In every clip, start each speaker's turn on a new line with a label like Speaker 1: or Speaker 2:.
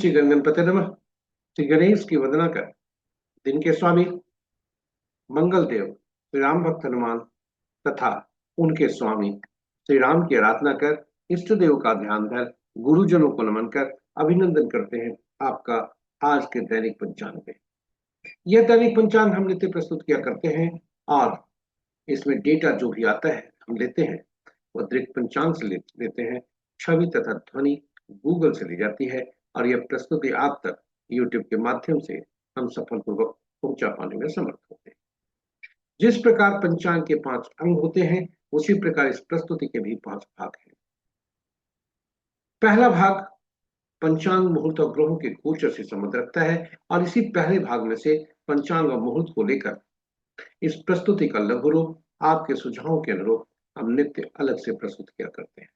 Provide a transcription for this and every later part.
Speaker 1: श्री गणपते नमः। श्री गणेश की वंदना कर दिन के स्वामी मंगल देव श्री राम भक्त हनुमान तथा उनके स्वामी श्री राम की आराधना कर, इष्ट देव का ध्यान धर, गुरुजनों को नमन कर अभिनंदन करते हैं आपका आज के दैनिक पंचांग में। यह दैनिक पंचांग हम नित्य प्रस्तुत किया करते हैं और इसमें डेटा जो भी आता है हम लेते हैं वह दृक पंचांग से लेते हैं। छवि तथा ध्वनि गूगल से ली जाती है और यह प्रस्तुति आप तक यूट्यूब के माध्यम से हम सफलपूर्वक पहुंचा पाने में समर्थ होते हैं। जिस प्रकार पंचांग के 5 अंग होते हैं उसी प्रकार इस प्रस्तुति के भी 5 भाग हैं। पहला भाग पंचांग मुहूर्त और ग्रहों के गोचर से संबंध रखता है और इसी पहले भाग में से पंचांग और मुहूर्त को लेकर इस प्रस्तुति का लघु रूप आपके सुझावों के अनुरूप हम नित्य अलग से प्रस्तुत किया करते हैं।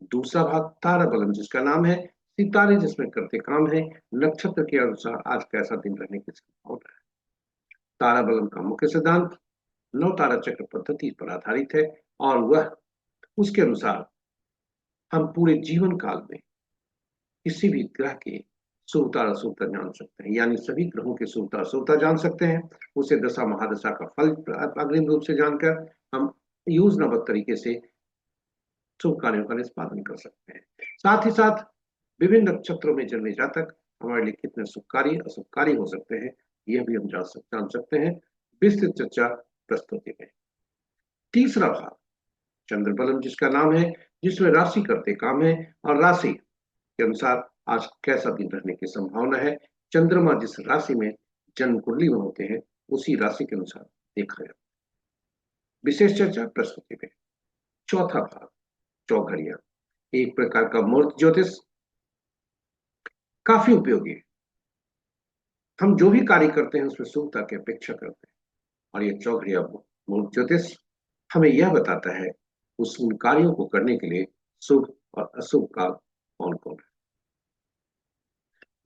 Speaker 1: दूसरा भाग तारा बलम, जिसका नाम है सितारे जिसमें करते काम है, नक्षत्र के अनुसार आज कैसा दिन रहने की संभावना है। तारा बलम का मुख्य सिद्धांत 9 तारा चक्र पद्धति पर आधारित है और वह उसके अनुसार हम पूरे जीवन काल में किसी भी ग्रह के शुभता अशुभता जान सकते हैं, यानी सभी ग्रहों के शुभता अशुभता जान सकते हैं। उसे दशा महादशा का फल अग्रिम रूप से जानकर हम योजनाबद्ध तरीके से शुभ कार्यों का निष्पादन कर सकते हैं। साथ ही साथ विभिन्न नक्षत्रों में जन्मे जातक हमारे लिए कितने शुभकारी अशुभकारी हो सकते हैं यह भी हम जान सकते हैं विस्तृत चर्चा प्रस्तुति में। तीसरा भाग चंद्र बलम, जिसका नाम है, जिसमें राशि करते काम है और राशि के अनुसार आज कैसा दिन रहने की संभावना है। चंद्रमा जिस राशि में जन्म कुंडली में होते हैं उसी राशि के अनुसार देखा जाता है। विशेष चर्चा प्रस्तुति में। चौथा भाग चौघड़िया, एक प्रकार का मूर्त ज्योतिष, काफी उपयोगी है। हम जो भी कार्य करते हैं उसमें शुभता की अपेक्षा करते हैं और यह चौघड़िया मूर्त ज्योतिष हमें यह बताता है उन कार्यों को करने के लिए शुभ और अशुभ काल कौन कौन है,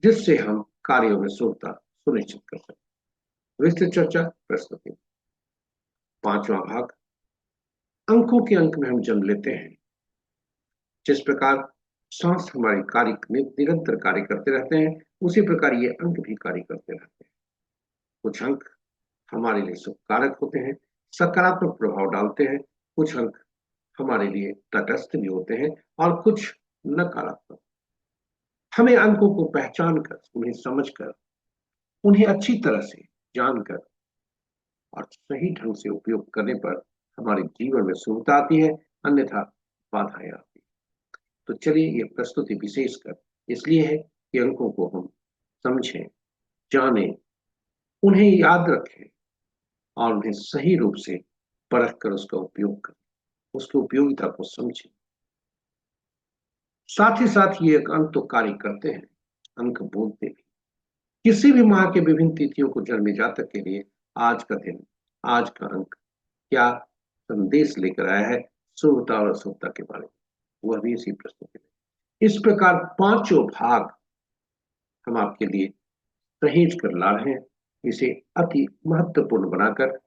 Speaker 1: जिससे हम कार्यों में शुभता सुनिश्चित कर सकते हैं। विस्तृत चर्चा प्रस्तुति। पांचवा भाग अंकों के अंक में हम जन्म लेते हैं। जिस प्रकार सांस हमारे कार्य निरंतर कार्य करते रहते हैं उसी प्रकार ये अंक भी कार्य करते रहते हैं। कुछ अंक हमारे लिए शुभ कारक होते हैं, सकारात्मक प्रभाव डालते हैं। कुछ अंक हमारे लिए तटस्थ भी होते हैं और कुछ नकारात्मक। हमें अंकों को पहचान कर, उन्हें समझकर, उन्हें अच्छी तरह से जानकर और सही ढंग से उपयोग करने पर हमारे जीवन में शुभता आती है, अन्यथा बाधाएं आती है। तो चलिए ये प्रस्तुति विशेषकर इसलिए है कि अंकों को हम समझें, जानें, उन्हें याद रखें और उन्हें सही रूप से परख कर उसका उपयोग करें, उसकी उपयोगिता को समझें। साथ ही साथ ये अंक तो कार्य करते हैं, अंक बोलते भी। किसी भी माह के विभिन्न तिथियों को जन्मे जातक के लिए आज का दिन, आज का अंक क्या संदेश लेकर आया है शुभता और अशुभता के बारे में, वह भी इसी प्रस्तुति में। इस प्रकार पांचों भाग हम आपके लिए सहेज कर ला रहे हैं, इसे अति महत्वपूर्ण बनाकर,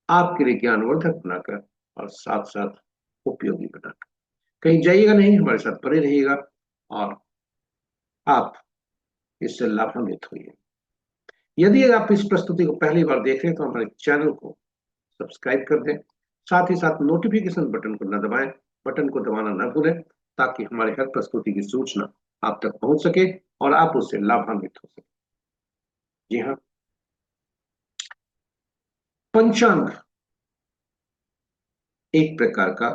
Speaker 1: आपके लिए ज्ञानवर्धक बनाकर और साथ साथ उपयोगी बनाकर। कहीं जाइएगा नहीं, हमारे साथ बने रहिएगा और आप इससे लाभान्वित होइए। यदि आप इस प्रस्तुति को पहली बार देख रहे हैं तो हमारे चैनल को सब्सक्राइब कर दें, साथ ही साथ नोटिफिकेशन बटन को न दबाएं, बटन को दबाना न भूलें ताकि हमारे हर प्रस्तुति की सूचना आप तक पहुंच सके और आप उससे लाभान्वित हो सके। जी हाँ, पंचांग एक प्रकार का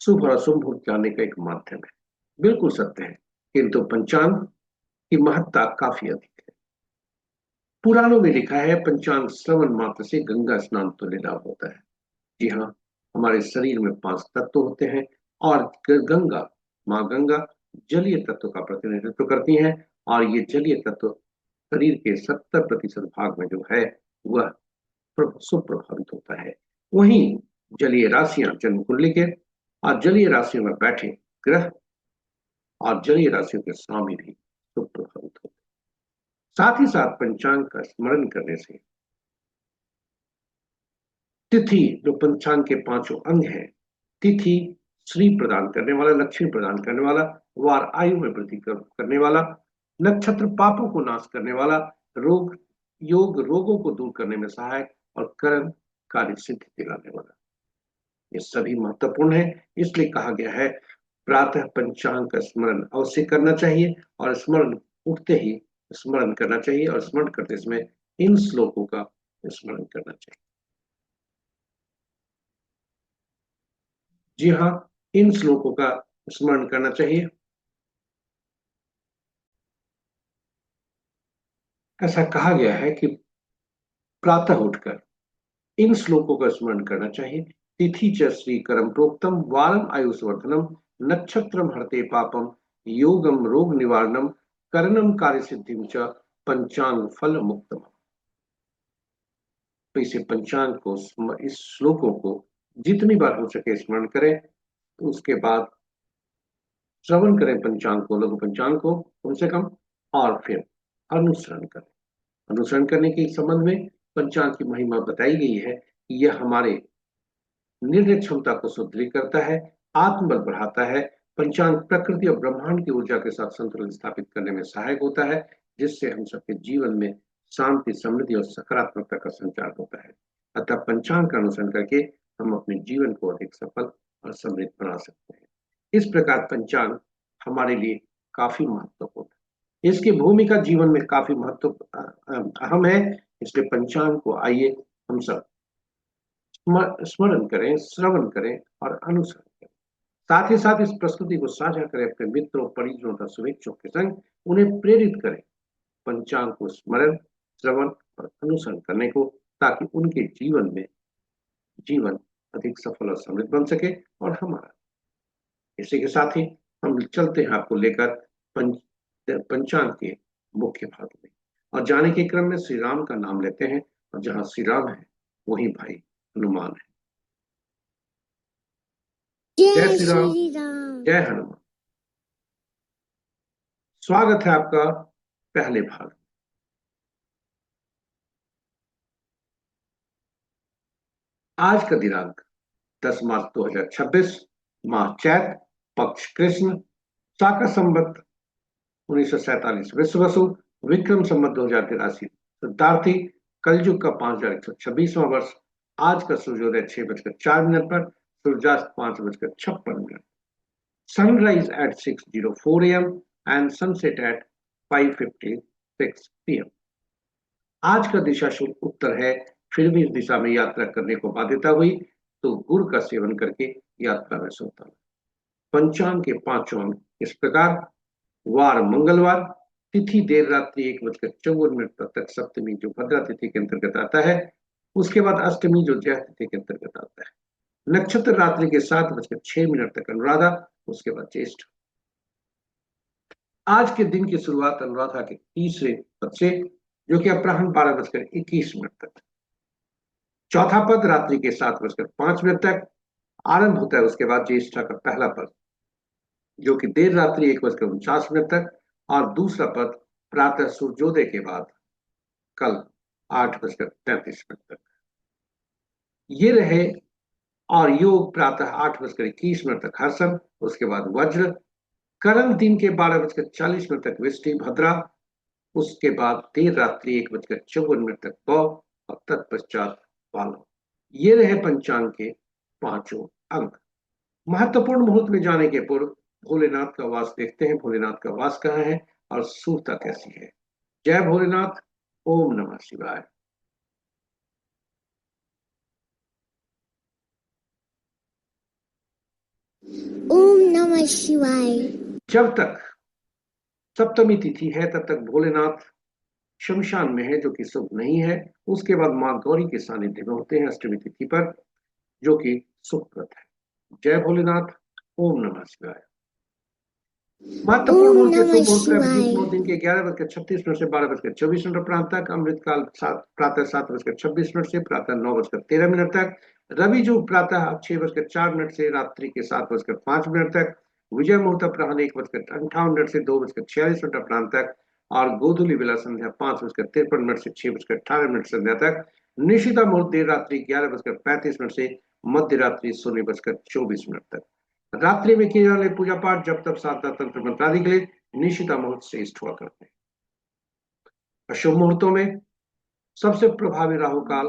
Speaker 1: शुभ और अशुभ मुहूर्त जानने का एक माध्यम है, बिल्कुल सत्य है, किंतु पंचांग की महत्ता काफी अधिक है। पुराणों में लिखा है पंचांग श्रवण मात्र से गंगा स्नान तुल्य लाभ होता है। जी हाँ, हमारे शरीर में 5 तत्व होते हैं और गंगा, माँ गंगा जलीय तत्व का प्रतिनिधित्व करती हैं और ये जलीय तत्व शरीर के 70% भाग में जो है वह सुप्रभावित होता है। वहीं जलीय राशियां जन्म कुंडली के और जलीय राशियों में बैठे ग्रह और जलीय राशियों के स्वामी भी सुप्रभावित होते हैं। साथ ही साथ पंचांग का स्मरण करने से तिथि, जो पंचांग के 5 अंग हैं, तिथि श्री प्रदान करने वाला, लक्ष्मी प्रदान करने वाला, वार आयु में वृद्धि करने वाला, नक्षत्र पापों को नाश करने वाला, रोग योग रोगों को दूर करने में सहायक, और कर्म कार्य सिद्धि दिलाने वाला। ये सभी महत्वपूर्ण है, इसलिए कहा गया है प्रातः पंचांग का स्मरण अवश्य करना चाहिए, और स्मरण उठते ही स्मरण करना चाहिए, और स्मरण करते समय इन श्लोकों का स्मरण करना चाहिए। जी हाँ, इन श्लोकों का स्मरण करना चाहिए। ऐसा कहा गया है कि प्रातः उठकर इन श्लोकों का स्मरण करना चाहिए। तिथि च श्री करम प्रोक्तम वारम आयुष्वर्धनम, नक्षत्रम हरते पापम, योगम रोग निवारणम, करणम कार्य सिद्धिम च, पंचांग फल मुक्तम। तो इसे पंचांग को, इस श्लोकों को जितनी बार हो सके स्मरण करें, तो उसके बाद श्रवण करें पंचांग को, लघु पंचांग को कम से कम, और फिर अनुसरण करें। अनुसरण करने के संबंध में पंचांग की महिमा बताई गई है कि यह हमारे निर्णय क्षमता को सुदृढ़ करता है, आत्मबल बढ़ाता है। पंचांग प्रकृति और ब्रह्मांड की ऊर्जा के साथ संतुलन स्थापित करने में सहायक होता है, जिससे हम सबके जीवन में शांति, समृद्धि और सकारात्मकता का संचार होता है। अतः पंचांग का अनुसरण करके हम अपने जीवन को अधिक सफल और समृद्ध बना सकते हैं। इस प्रकार पंचांग हमारे लिए काफी महत्वपूर्ण है, इसकी भूमिका जीवन में काफी अहम है। इसलिए पंचांग को आइए हम सब स्मरण करें, श्रवण करें और अनुसरण करें। साथ ही साथ इस प्रस्तुति को साझा करें अपने मित्रों, परिजनों तथा शुभेच्छुओं के संग। उन्हें प्रेरित करें पंचांग को स्मरण, श्रवण और अनुसरण करने को, ताकि उनके जीवन में जीवन अधिक सफल और समृद्ध बन सके, और हमारा। इसी के साथ ही हम चलते हैं आपको लेकर पंचांग के मुख्य भाग में, और जाने के क्रम में श्री राम का नाम लेते हैं, और जहां श्री राम है वहीं भाई हनुमान है। जय श्री राम, जय हनुमान। स्वागत है आपका पहले भाग। आज का दिनांक 10 मार्च 2026, माह चैत, पक्ष कृष्ण, शाका संवत 1947 विश्व वसु, विक्रम संवत 2083 सिद्धार्थी, कलयुग का 5126वां वर्ष। आज का सूर्योदय 6:04 पर, सूर्यास्त 5:56। Sunrise at 6:04 a.m. and sunset at 5:56 p.m. आज का दिशा शुभ उत्तर है, फिर भी इस दिशा में यात्रा करने को बाध्यता हुई तो गुड़ का सेवन करके यात्रा में सोता। पंचांग के 5 अंक इस प्रकार: वार मंगलवार, तिथि देर रात्रि 1:54 तक सप्तमी जो भद्रा तिथि के अंतर्गत आता है, उसके बाद अष्टमी जो जया तिथि के अंतर्गत आता है, नक्षत्र रात्रि के 7:06 तक अनुराधा, उसके बाद ज्येष्ठ। आज के दिन की शुरुआत अनुराधा के तीसरे पद से, जो कि अपराह्न 12:21 तक। चौथा पद रात्रि के 7:05 तक आरंभ होता है। उसके बाद ज्येष्ठा का पहला पद, जो कि देर रात्रि 1:49 तक, और दूसरा पद प्रातः सूर्योदय के बाद कल 8:33 तक। ये रहे। और योग प्रातः 8:21 तक हर्षण, उसके बाद वज्र, करण दिन के 12:40 तक विष्टि भद्रा, उसके बाद देर रात्रि 1:54 तक गौ, और तत्पश्चात बालव। ये रहे पंचांग के 5 अंक। महत्वपूर्ण मुहूर्त में जाने के पूर्व भोलेनाथ का वास देखते हैं। भोलेनाथ का वास कहाँ है और सूरता कैसी है। जय भोलेनाथ, ओम नमः शिवाय।
Speaker 2: ओम नमः शिवाय।
Speaker 1: जब तक सप्तमी तिथि है तब तक भोलेनाथ शमशान में है, जो कि शुभ नहीं है। उसके बाद मां गौरी के सानिध्य में होते हैं अष्टमी तिथि पर, जो कि सुखप्रद है। जय भोलेनाथ, ओम नमः शिवाय। महत्वपूर्ण मुहूर्त के शुभ मुहूर्त का अभिजीत मुहूर्त दिन के 11:36 से 12:24 प्रांत तक, अमृतकाल प्रातः 7:26 से प्रातः 9:13 तक, रवि जो प्रातः 6:04 से रात्रि के 7:05 तक, विजय मुहूर्त अपराह्न 1:58 से 2:46 प्रांत तक, और गोधूली बेला संध्या 5:53 से 6:18 संध्या तक, निशिता मुहूर्त देर रात्रि 11:35 से मध्य रात्रि 16:24 तक। रात्रि में किए जाने वाले पूजा पाठ जब तक साधना तंत्र मंत्रादि के लिए निशिता मुहूर्त श्रेष्ठ हुआ करते हैं। अशुभ मुहूर्तों में सबसे प्रभावी राहु काल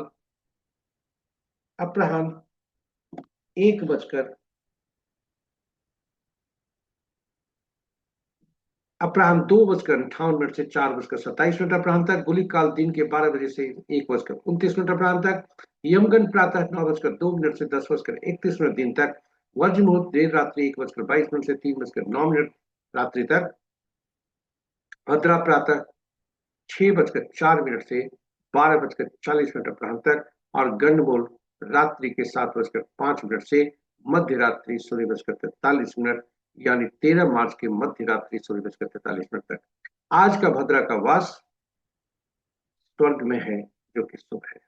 Speaker 1: अपराह्न 1 बजकर अपराह्न 2:58 से 4:27 अपराह्न तक, गुलिक काल दिन के 12 बजे से 1:29 अपराह्न तक, यमगंड प्रातः 9:02 से 10:31 दिन तक, वर्ज मुहूर्त देर रात्रि 1:22 से 3:09 रात्रि तक, भद्रा प्रातः 6:04 से 12:40 अपराह्न तक, और गंडमूल रात्रि के 7:05 से मध्य रात्रि 16:43, यानी 13 मार्च के मध्य रात्रि 16:43 तक। आज का भद्रा का वास स्वर्ग में है, जो कि शुभ है।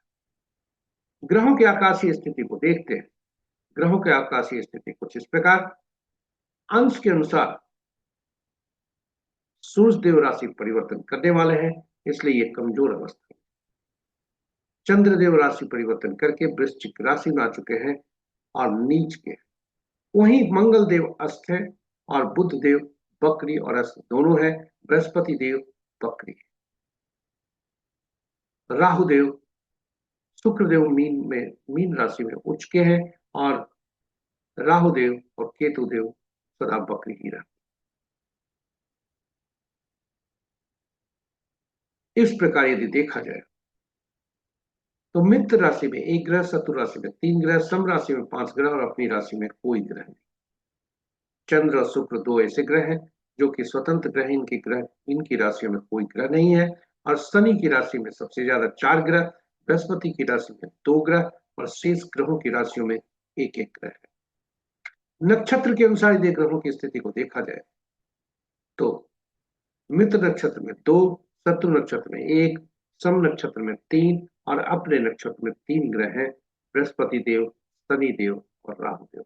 Speaker 1: ग्रहों की आकाशीय स्थिति को देखते हैं। ग्रहों की आकाशीय स्थिति कुछ इस प्रकार। अंश के अनुसार सूर्य देव राशि परिवर्तन करने वाले हैं, इसलिए ये कमजोर अवस्था है। चंद्रदेव राशि परिवर्तन करके वृश्चिक राशि में आ चुके हैं और नीच के। वहीं मंगल देव अस्त है और बुध देव बकरी और अस्त दोनों है। बृहस्पति देव बकरी है। राहु देव शुक्र देव मीन राशि में उच्च के हैं, और राहु देव और केतु देव सदा बकरी ही रहते। इस प्रकार यदि देखा जाए तो मित्र राशि में 1 ग्रह, शत्रु राशि में 3 ग्रह, सम राशि में 5 ग्रह और अपनी राशि में कोई ग्रह नहीं। चंद्र और शुक्र दो ऐसे ग्रह हैं जो कि स्वतंत्र ग्रह, इनकी राशियों में कोई ग्रह नहीं है। और शनि की राशि में सबसे ज्यादा 4 ग्रह, बृहस्पति की राशि में 2 ग्रह, और शेष ग्रहों की राशियों में एक एक ग्रह है। नक्षत्र के अनुसार यदि ग्रहों की स्थिति को देखा जाए तो मित्र नक्षत्र में 2, शत्रु नक्षत्र में 1, सम नक्षत्र में 3 और अपने नक्षत्र में 3 ग्रह हैं, बृहस्पति देव, शनि देव और राहु देव।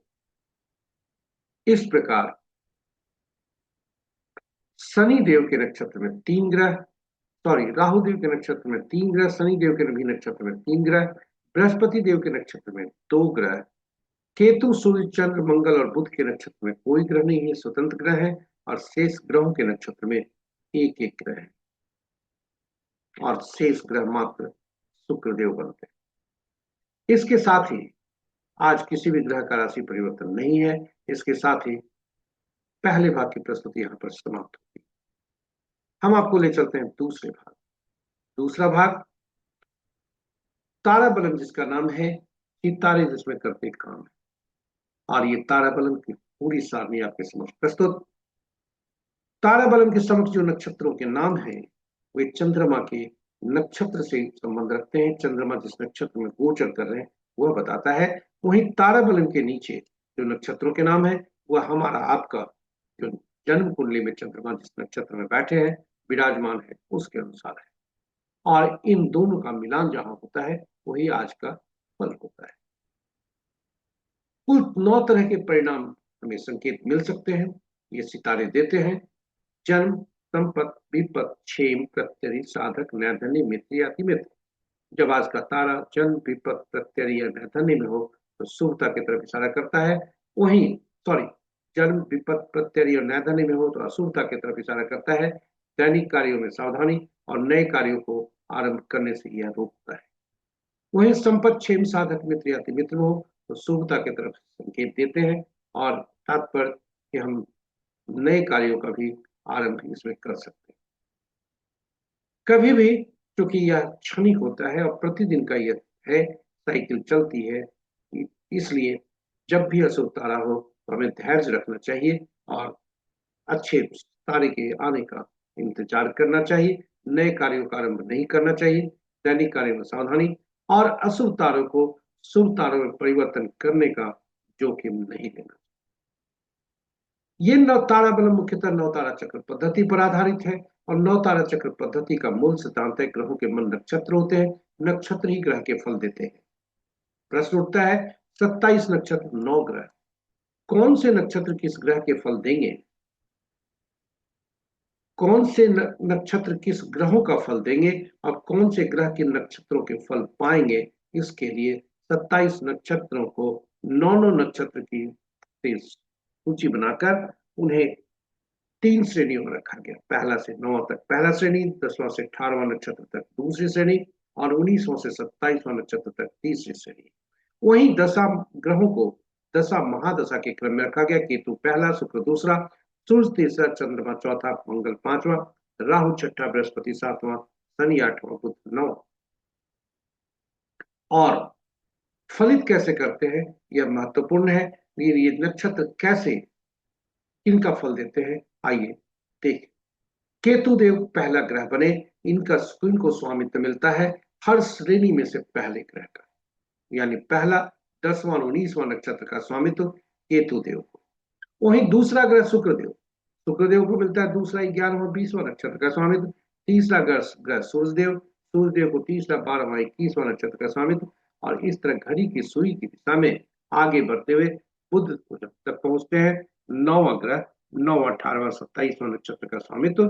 Speaker 1: इस प्रकार शनि देव के नक्षत्र में 3 ग्रह, राहु देव के नक्षत्र में 3 ग्रह, शनि देव के भी नक्षत्र में 3 ग्रह, बृहस्पति देव के नक्षत्र में 2 ग्रह, केतु, सूर्य, चंद्र, मंगल और बुध के नक्षत्र में कोई ग्रह नहीं है, स्वतंत्र ग्रह है। और शेष ग्रहों के नक्षत्र में एक एक ग्रह है, और शेष ग्रह मात्र शुक्र देव बनते हैं। इसके साथ ही आज किसी भी ग्रह का राशि परिवर्तन नहीं है। इसके साथ ही पहले भाग की प्रस्तुति यहाँ पर समाप्त होती है। हम आपको ले चलते हैं दूसरे भाग। दूसरा भाग तारा बलम, जिसका नाम है कि तारे जिसमें करते काम है, और ये तारा बलम की पूरी सारणी आपके समक्ष प्रस्तुत। तारा बलम के समक्ष जो नक्षत्रों के नाम हैं वे चंद्रमा के नक्षत्र से संबंध रखते हैं। चंद्रमा जिस नक्षत्र में गोचर कर रहे हैं वह बताता है। वहीं तारा बलम के नीचे जो नक्षत्रों के नाम है वह हमारा आपका जो जन्म कुंडली में चंद्रमा जिस नक्षत्र में बैठे हैं, विराजमान है, उसके अनुसार है। और इन दोनों का मिलान जहां होता है वही आज का फल होता है। कुल 9 तरह के परिणाम हमें संकेत मिल सकते हैं, ये सितारे देते हैं। जन्म, संपत, विपत, क्षेम, प्रत्यरि, साधक, नैर्धन्य, मित्र या अतिमित्र। जब आज का तारा जन्म, विपत, प्रत्यरि या नैर्धन्य में हो तो शुभता की तरफ इशारा करता है। वहीं जन्म, विपत, प्रत्यरि और नैर्धन्य में हो तो अशुभता की तरफ इशारा करता है। दैनिक कार्यों में सावधानी और नए कार्यों को आरंभ करने से यह रोकता है। वहीं संपत, क्षेम, साधक, मित्र या अतिमित्र में हो तो शुभता की तरफ संकेत देते हैं, और तात्पर्य कि हम नए कार्यों का भी आरंभ इसमें कर सकते हैं। कभी भी, क्योंकि यह क्षणिक होता है और प्रतिदिन का यह है, साइकिल चलती है, इसलिए जब भी अशुभ तारा हो तो हमें धैर्य रखना चाहिए और अच्छे तारे के आने का इंतजार करना चाहिए। नए कार्यों का आरंभ नहीं करना चाहिए। दैनिक कार्यों में सावधानी और अशुभ तारों को शुभ तारों में परिवर्तन करने का जोखिम नहीं लेना। ये नवतारा बलम मुख्यतः नवतारा चक्र पद्धति पर आधारित है, और नवतारा चक्र पद्धति का मूल सिद्धांत है ग्रहों के मन नक्षत्र होते हैं, नक्षत्र ही ग्रह के फल देते हैं। प्रश्न उठता है 27 नक्षत्र 9 ग्रह, कौन से नक्षत्र किस ग्रह के फल देंगे? कौन से नक्षत्र किस ग्रहों का फल देंगे और कौन से ग्रह के नक्षत्रों के फल पाएंगे? इसके लिए 27 नक्षत्रों को 9 नक्षत्र की सूची बनाकर उन्हें 3 श्रेणियों में रखा गया। पहला से 9 तक पहला श्रेणी, 10वां से 18वां नक्षत्र तक दूसरी श्रेणी और 19वां से 27वां नक्षत्र तक तीसरी श्रेणी। वहीं दशा ग्रहों को दशा महादशा के क्रम में रखा गया। केतु पहला, शुक्र दूसरा, सूर्य तीसरा, चंद्रमा चौथा, मंगल पांचवा, राहु छठा, बृहस्पति सातवां, शनि आठवां, बुध नौवां। और फलित कैसे करते हैं यह महत्वपूर्ण है। ये नक्षत्र कैसे इनका फल देते हैं, आइए देखें। केतु देव पहला ग्रह बने, इनको स्वामित्व मिलता है हर श्रेणी में से पहले ग्रह का, यानी पहला 10वां और 19वां नक्षत्र का स्वामित्व केतु देव को। वहीं दूसरा ग्रह शुक्रदेव को मिलता है दूसरा 11वां और 20वां नक्षत्र का स्वामित्व। तीसरा ग्रह सूर्यदेव को तीसरा 12वां 21वां नक्षत्र का स्वामित्व। और इस तरह घड़ी की सुई की दिशा में आगे बढ़ते हुए बुध को जब तक पहुंचते हैं, 9वां ग्रह 9वां 18वां 27वां नक्षत्र का स्वामित्व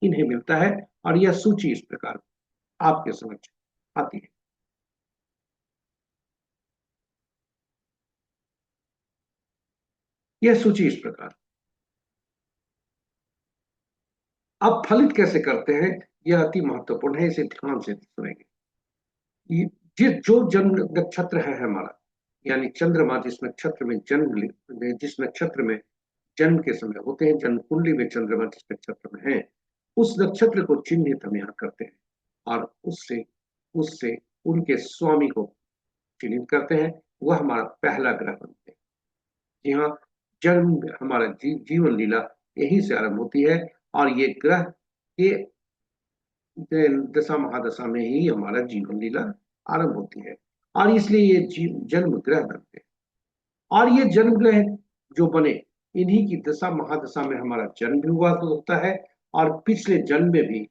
Speaker 1: इन्हें मिलता है। और यह सूची इस प्रकार आपके समक्ष आती है। यह सूची इस प्रकार। अब फलित कैसे करते हैं यह अति महत्वपूर्ण है, इसे ध्यान से सुनेंगे। जो जन्म नक्षत्र है हमारा, यानी चंद्रमा जिस नक्षत्र में जिस नक्षत्र में जन्म के समय होते हैं, जन्म कुंडली में चंद्रमा जिस नक्षत्र में है, उस नक्षत्र को चिन्हित हम यहाँ करते हैं और उससे उससे उनके स्वामी को चिन्हित करते हैं। वह हमारा पहला ग्रह बनते हैं। जी हाँ, जन्म हमारा जीवन लीला यही से आरंभ होती है और ये ग्रह के दशा महादशा में ही हमारा जीवन लीला आरंभ होती है और इसलिए ये जन्म ग्रह बनते हैं। और ये जन्म ग्रह जो बने, इन्हीं की दशा महादशा में हमारा जन्म भी हुआ तो होता है और पिछले जन्म में भी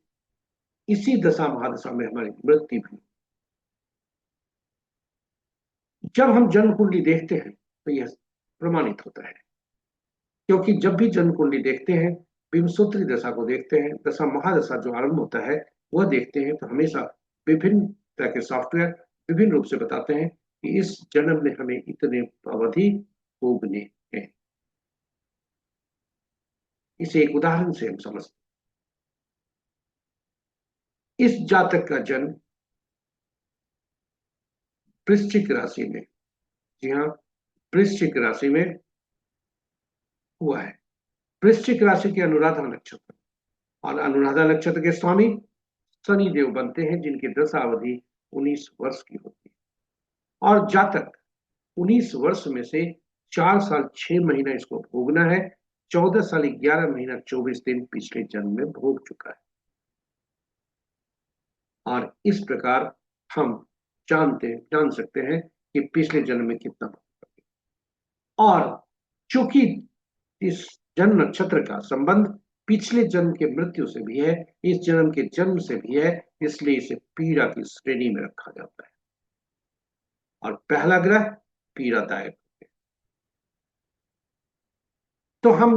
Speaker 1: इसी दशा महादशा में हमारी मृत्यु भी। जब हम जन्म कुंडली देखते हैं तो यह प्रमाणित होता है, क्योंकि जब भी जन्म कुंडली देखते हैं, विंशोत्तरी दशा को देखते हैं, दशा महादशा जो आरंभ होता है वह देखते हैं, तो हमेशा विभिन्न तरह के सॉफ्टवेयर विभिन्न रूप से बताते हैं कि इस जन्म में हमें इतने अवधि भोगने हैं। इसे एक उदाहरण से हम समझते हैं। इस जातक का जन्म वृश्चिक राशि में, जी हाँ, वृश्चिक राशि में हुआ है। वृश्चिक राशि के अनुराधा नक्षत्र, और अनुराधा नक्षत्र के स्वामी शनि देव बनते हैं, जिनकी दशा अवधि 19 वर्ष की होती है। और जातक 19 वर्ष में से 4 साल 6 महीना इसको भोगना है। 14 साल 11 महीना 24 दिन पिछले जन्म में भोग चुका है। और इस प्रकार हम जान सकते हैं कि पिछले जन्म में कितना भोग। और चूंकि इस जन्म नक्षत्र का संबंध पिछले जन्म के मृत्यु से भी है, इस जन्म के जन्म से भी है, इसलिए इसे पीड़ा की श्रेणी में रखा जाता है। और पहला ग्रह पीड़ादायक। तो हम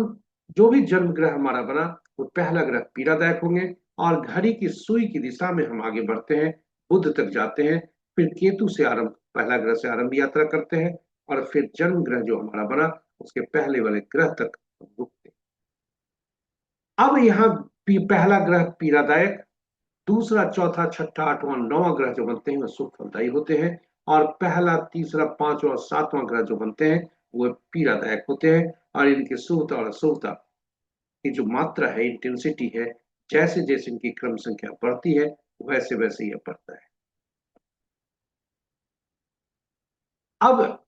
Speaker 1: जो भी जन्म ग्रह हमारा बना वो पहला ग्रह पीड़ादायक होंगे। और घड़ी की सुई की दिशा में हम आगे बढ़ते हैं, बुध तक जाते हैं, फिर केतु से आरंभ, पहला ग्रह से आरंभ यात्रा करते हैं और फिर जन्म ग्रह जो हमारा बना उसके पहले वाले ग्रह तक रुकते हैं। अब यहाँ पहला ग्रह पीड़ादायक, दूसरा चौथा छठा आठवां नौवां ग्रह जो बनते हैं वो सुख फलदायी होते हैं। और पहला तीसरा पांचवा सातवां ग्रह जो बनते हैं वो पीड़ादायक होते हैं। और इनकी शुभता और अशुभता की जो मात्रा है, इंटेंसिटी है, जैसे जैसे इनकी क्रम संख्या बढ़ती है वैसे वैसे यह बढ़ता है। अब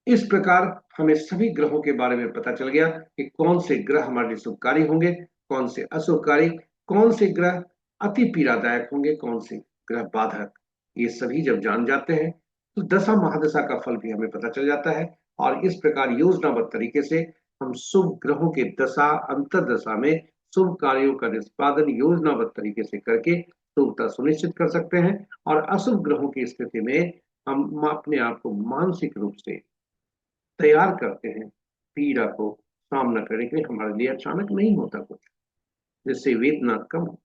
Speaker 1: इस प्रकार हमें सभी ग्रहों के बारे में पता चल गया कि कौन से ग्रह हमारे लिए शुभकारी होंगे, कौन से अशुभकारी, कौन से ग्रह अति पीड़ादायक होंगे, कौन से ग्रह बाधक। ये सभी जब जान जाते हैं तो दशा महादशा का फल भी हमें पता चल जाता है। और इस प्रकार योजनाबद्ध तरीके से हम शुभ ग्रहों के दशा अंतर्दशा में शुभ कार्यों का निष्पादन योजनाबद्ध तरीके से करके शुभता सुनिश्चित कर सकते हैं। और अशुभ ग्रहों की स्थिति में हम अपने आप को मानसिक रूप से तैयार करते हैं पीड़ा को सामना करने के लिए। हमारे लिए अचानक नहीं होता कुछ, जिससे वेदना कम हो।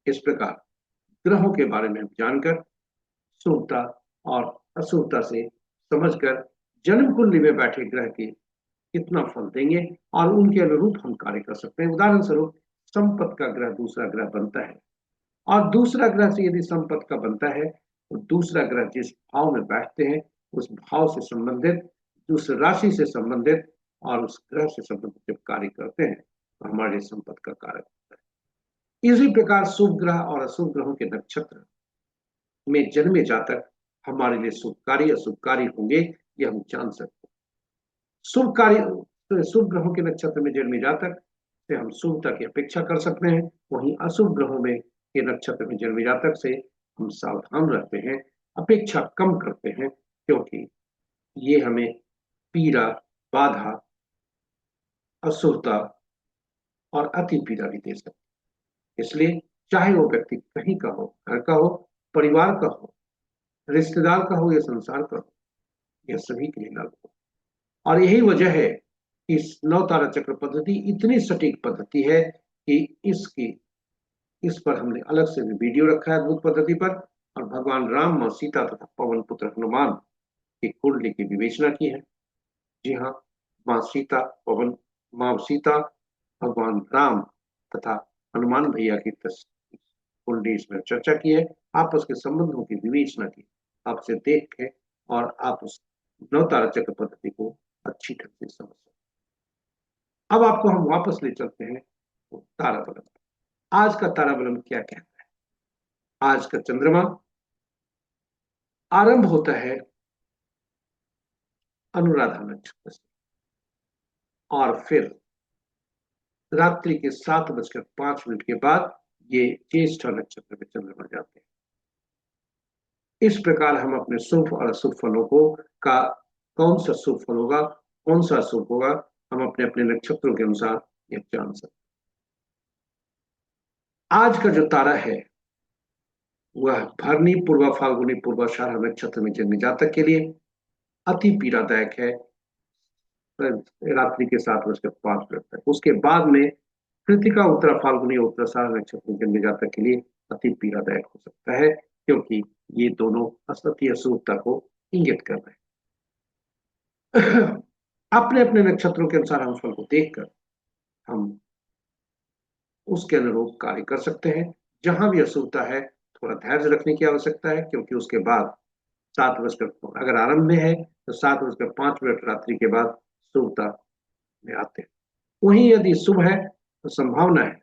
Speaker 1: इस प्रकार ग्रहों के बारे में जानकर, शुभता और अशुभता से समझकर, जन्म कुंडली में बैठे ग्रह की कितना फल देंगे और उनके अनुरूप हम कार्य कर सकते हैं। उदाहरण स्वरूप संपत्ति का ग्रह दूसरा ग्रह बनता है, और दूसरा ग्रह से यदि संपत्ति का बनता है तो दूसरा ग्रह जिस भाव में बैठते हैं उस भाव से संबंधित, उस राशि से संबंधित और उस ग्रह से संबंधित जब कार्य करते हैं तो हमारे संपत्ति का कारक होता है। इसी प्रकार शुभ ग्रह और अशुभ ग्रहों के नक्षत्र में जन्मे जातक हमारे लिए शुभकारी अशुभकारी होंगे, यह हम जान सकते हैं। शुभ कार्य, शुभ ग्रहों के नक्षत्र में जन्मे जातक से हम शुभता की अपेक्षा कर सकते हैं, वहीं अशुभ ग्रहों में के नक्षत्र में जन्मे जातक से हम सावधान रहते हैं, अपेक्षा कम करते हैं, क्योंकि ये हमें पीड़ा, बाधा, अशुभता और अति पीड़ा भी दे सकते हैं। इसलिए चाहे वो व्यक्ति कहीं का हो, घर का हो, परिवार का हो, रिश्तेदार का हो या संसार का हो, यह सभी के लिए लागू हो। और यही वजह है कि इस नवतारा चक्र पद्धति इतनी सटीक पद्धति है कि इस पर हमने अलग से भी वीडियो रखा है अद्भुत पद्धति पर, और भगवान राम, मां सीता तथा पवन पुत्र हनुमान की कुंडली की विवेचना की है। जी हाँ, मां सीता, पवन, मां सीता, भगवान राम तथा हनुमान भैया की कुंडली इसमें चर्चा की है। आपस के संबंधों की विवेचना की, आपसे देख के और आप उस नवतारा चक्र पद्धति को अच्छी ढंग से समझ सकते। अब आपको हम वापस ले चलते हैं तो ताराबलम। आज का ताराबलम क्या कहता है? आज का चंद्रमा आरंभ होता है अनुराधा नक्षत्र से, और फिर रात्रि के 7:05 के बाद ये ज्येष्ठा नक्षत्र में चंद्रमा जाते हैं। इस प्रकार हम अपने शुभ और अशुभ फलों को का कौन सा शुभ फल होगा, कौन सा अशुभ होगा, हम अपने अपने नक्षत्रों के अनुसार यह जान सकते हैं। आज का जो तारा है वह भरनी, पूर्वा फाल्गुनी, पूर्वाषाढ़ नक्षत्र में जन्मे जातक के लिए अति पीड़ादायक है रात्रि के 7:05 तक। उसके बाद में कृतिका, उत्तरा फाल्गुनी, उत्तराषाढ़ नक्षत्र में जन्मे जातक के लिए अति पीड़ादायक हो सकता है, क्योंकि ये दोनों असत्य अशुभता को इंगित कर रहे हैं। अपने अपने नक्षत्रों के अनुसार हम फल को देखकर हम उसके अनुरूप कार्य कर सकते हैं। जहां भी अशुभता है थोड़ा धैर्य रखने की आवश्यकता है, क्योंकि उसके बाद 7:05 अगर आरंभ में है तो 7:05 रात्रि के बाद शुभता में आते हैं। वहीं यदि शुभ है तो संभावना है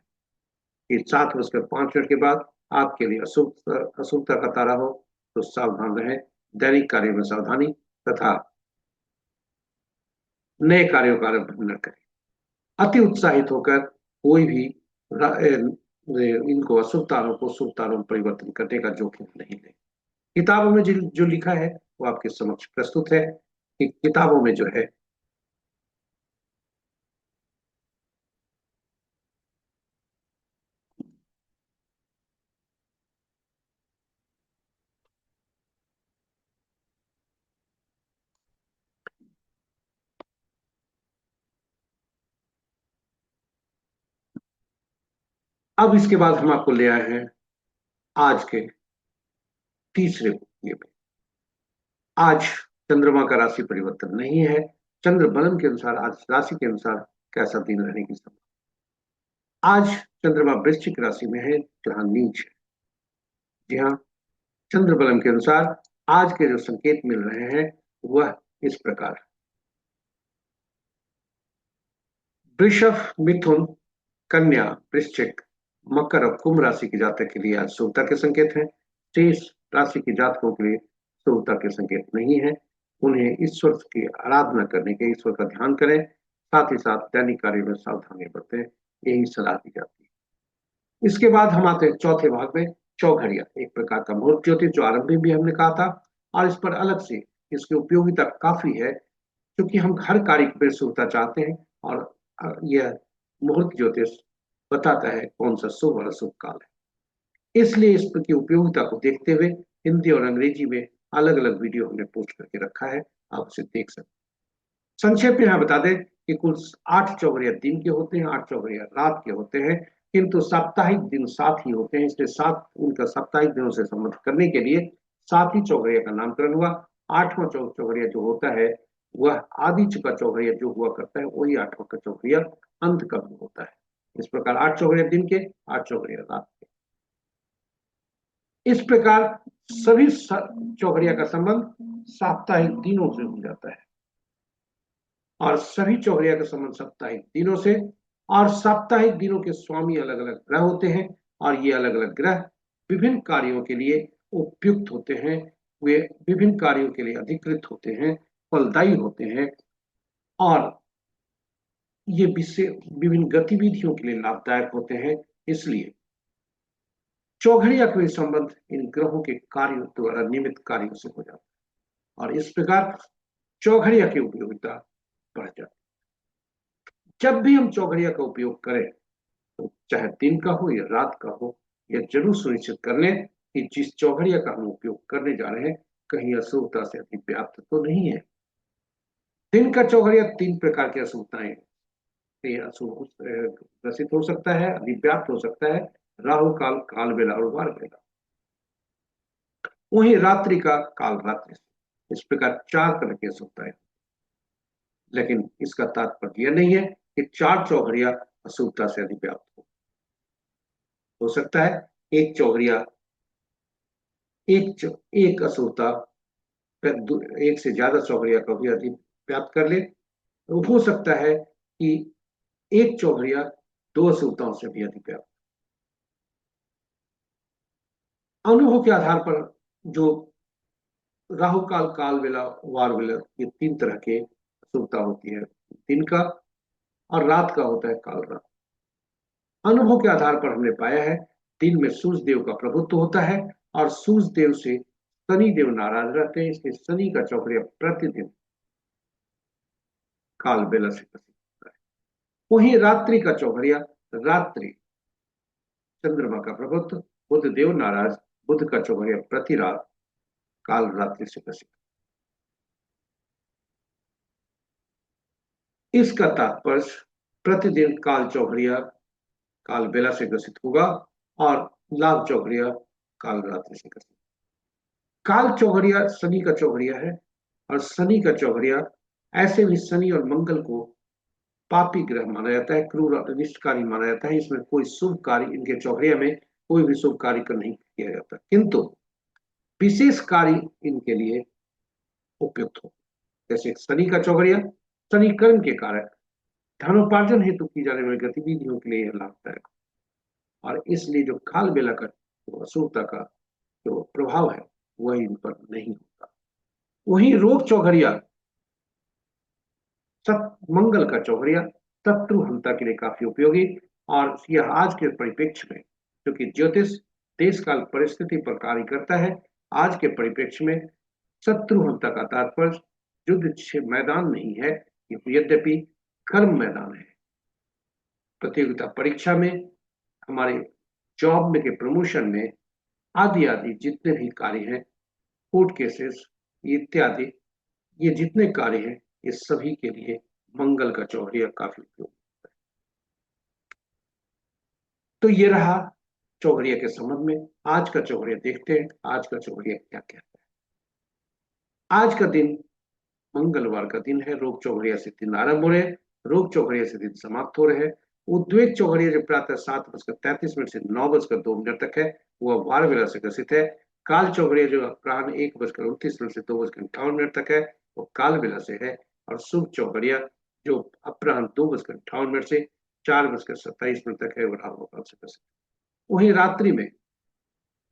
Speaker 1: कि 7:05 के बाद आपके लिए अशुभता का तारा हो, तो सावधान रहें। दैनिक कार्य में सावधानी तथा नए कार्यों का आरंभ न करें। अति उत्साहित होकर कोई भी इनको अशुभ तारों को शुभ तारों में परिवर्तन करने का जोखिम नहीं ले। किताबों में जो लिखा है वो आपके समक्ष प्रस्तुत है कि किताबों में जो है अब इसके बाद हम आपको ले आए हैं आज के तीसरे ये में। आज चंद्रमा का राशि परिवर्तन नहीं है। चंद्र बलम के अनुसार आज राशि के अनुसार कैसा दिन रहने की संभावना। आज चंद्रमा वृश्चिक राशि में है जहां नीच है। जी हाँ, चंद्र बलम के अनुसार आज के जो संकेत मिल रहे हैं वह इस प्रकार है। वृषभ, मिथुन, कन्या, वृश्चिक, मकर और कुंभ राशि के जातक के लिए आज शुभता के संकेत हैं। शेष राशि के जातकों के लिए शुभता के संकेत नहीं है। उन्हें ईश्वर की आराधना करने के, ईश्वर का ध्यान करें, साथ ही साथ दैनिक कार्य में सावधानी बरतें, यही सलाह दी जाती है। इसके बाद हम आते हैं चौथे भाग में, चौघड़िया, एक प्रकार का मुहूर्त ज्योतिष जो आरंभ में भी हमने कहा था, और इस पर अलग से इसकी उपयोगिता काफी है, क्योंकि हम हर कार्य में शुभता चाहते हैं, और यह मुहूर्त ज्योतिष बताता है कौन सा शुभ और अशुभ काल है। इसलिए इसकी उपयोगिता को देखते हुए हिंदी और अंग्रेजी में अलग अलग वीडियो हमने पोस्ट करके रखा है, आप उसे देख सकते हैं। संक्षेप में यहाँ बता दें कि कुल 8 चौघड़िया दिन के होते हैं, 8 चौघड़िया रात के होते हैं, किंतु साप्ताहिक दिन 7 ही होते हैं, इसलिए 7 उनका साप्ताहिक दिनों से संबंध करने के लिए 7 ही चौघड़िया का नामकरण हुआ। 8वां चौघड़िया जो होता है वह आदि का चौघड़िया जो हुआ करता है वही आठवां का चौघड़िया अंत का भी होता है। इस प्रकार 8 चौघड़िया दिन के, 8 चौघड़िया रात के। इस प्रकार सभी चौघड़िया का संबंध साप्ताहिक दिनों से हो जाता है, और सभी चौघड़िया का संबंध साप्ताहिक दिनों से। और साप्ताहिक दिनों के स्वामी अलग अलग ग्रह होते हैं, और ये अलग अलग ग्रह विभिन्न कार्यों के लिए उपयुक्त होते हैं। वे विभिन्न कार्यों के लिए अधिकृत होते हैं, फलदायी होते हैं, और ये विभिन्न गतिविधियों के लिए लाभदायक होते हैं। इसलिए चौघड़िया का संबंध इन ग्रहों के कार्यों द्वारा निमित्त कार्यों से हो जाता है, और इस प्रकार चौघड़िया की उपयोगिता बढ़ जाती है। जब भी हम चौघड़िया का उपयोग करें, तो चाहे दिन का हो या रात का हो, यह जरूर सुनिश्चित कर लें कि जिस चौघड़िया का हम उपयोग करने जा रहे हैं कहीं अशुभता से अतिव्याप्त तो नहीं है। दिन का चौघड़िया 3 प्रकार की अशुभताएं से अशुभ ग्रसित हो सकता है, अधिव्याप्त हो सकता है: राहु काल, काल बेला और वार बेला। वहीं रात्रि का काल रात्रि, इस प्रकार 4 तरह की अशुभताएं। लेकिन इसका तात्पर्य यह नहीं है कि 4 चौघड़िया अशुभता से अधिव्याप्त हो सकता है एक चौघड़िया एक अशुभता एक से ज्यादा चौघड़िया का भी अधिव्याप्त कर ले। तो हो सकता है कि एक चौघड़िया 2 अशुभताओं से भी अधिव्याप्त। अनुभव के आधार पर जो राहु काल, काल बेला, वार बेला, ये 3 तरह के अशुभता होती है। दिन का और रात का होता है काल रात। अनुभव के आधार पर हमने पाया है दिन में सूर्य देव का प्रभुत्व होता है, और सूर्य देव से शनि देव नाराज रहते हैं, इसलिए शनि का चौघड़िया प्रतिदिन काल बेला से प्रसिद्ध होता है। वहीं रात्रि का चौघड़िया रात्रि चंद्रमा का प्रभुत्व, बुध देव नाराज, बुध का चौघड़िया प्रति रात काल रात्रि से प्रसिद्ध। इसका तात्पर्य प्रतिदिन काल चौघड़िया काल बेला से ग्रसित होगा, और लाभ चौघड़िया काल रात्रि से ग्रसित। काल चौघड़िया शनि का चौघड़िया है, और शनि का चौघड़िया ऐसे भी शनि और मंगल को पापी ग्रह माना जाता है, क्रूर अनिष्टकारी माना जाता है। इसमें कोई शुभ कार्य इनके चौघड़िया में कोई भी शुभ कार्य कर नहीं किया जाता, किंतु विशेष कार्य इनके लिए उपयुक्त हो। जैसे शनि का चौघड़िया शनि कर्म के कारण धनोपार्जन हेतु की जाने वाली गतिविधियों के लिए लाभदायक, और इसलिए जो काल बेला का जो अशुभता का जो प्रभाव है वह इन पर नहीं होता। वहीं रोग चौघड़िया मंगल का चौघड़िया शत्रुहंता के लिए काफी उपयोगी, और यह आज के परिप्रेक्ष्य में, क्योंकि ज्योतिष देश काल परिस्थिति पर कार्य करता है, आज के परिप्रेक्ष्य में शत्रुहंता का तात्पर्य युद्ध मैदान नहीं है, यद्यपि कर्म मैदान है। प्रतियोगिता परीक्षा में, हमारे जॉब में के प्रमोशन में, आदि आदि जितने भी कार्य हैं, कोर्ट केसेस इत्यादि, ये जितने कार्य हैं, ये सभी के लिए मंगल का चौघड़िया काफी उपयोगी। तो ये रहा चौघड़िया के संबंध में। आज का चौघड़िया देखते हैं, आज का चौघड़िया क्या कहता है। आज का दिन मंगलवार का दिन है। रोग चौघड़िया से दिन आरंभ हो रहे हैं, रोग चौघड़िया से दिन समाप्त हो रहे हैं। उद्वेग चौघड़िया जो प्रातः 7:33 से 9:02 तक है, वह वार बेला से ग्रसित है। काल चौघड़िया जो अपराह्न 1:29 से 2:58 तक है, वो काल बेला से है। और शुभ चौघड़िया जो अपराह्न 2:58 से 4:27 तक है, वो राहु काल से ग्रसित है। वहीं रात्रि में,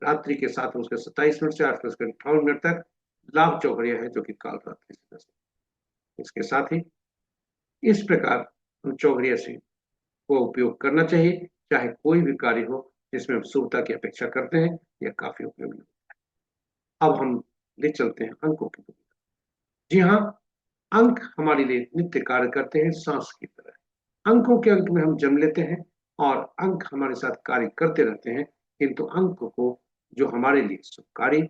Speaker 1: रात्रि के 7:27 से 8:58 तक लाभ चौघड़िया है, जो कि काल रात्रि से ग्रसित है। इसके साथ ही इस प्रकार हम चौघड़िया से को उपयोग करना चाहिए, चाहे कोई भी कार्य हो जिसमें हम शुभता की अपेक्षा करते हैं, यह काफी उपयोगी होता है। अब हम ले चलते हैं अंकों की भूमिका। जी हाँ, अंक हमारे लिए नित्य कार्य करते हैं सांस की तरह। अंकों के अंक में हम जन्म लेते हैं, और अंक हमारे साथ कार्य करते रहते हैं, किंतु अंक को जो हमारे लिए शुभकारी,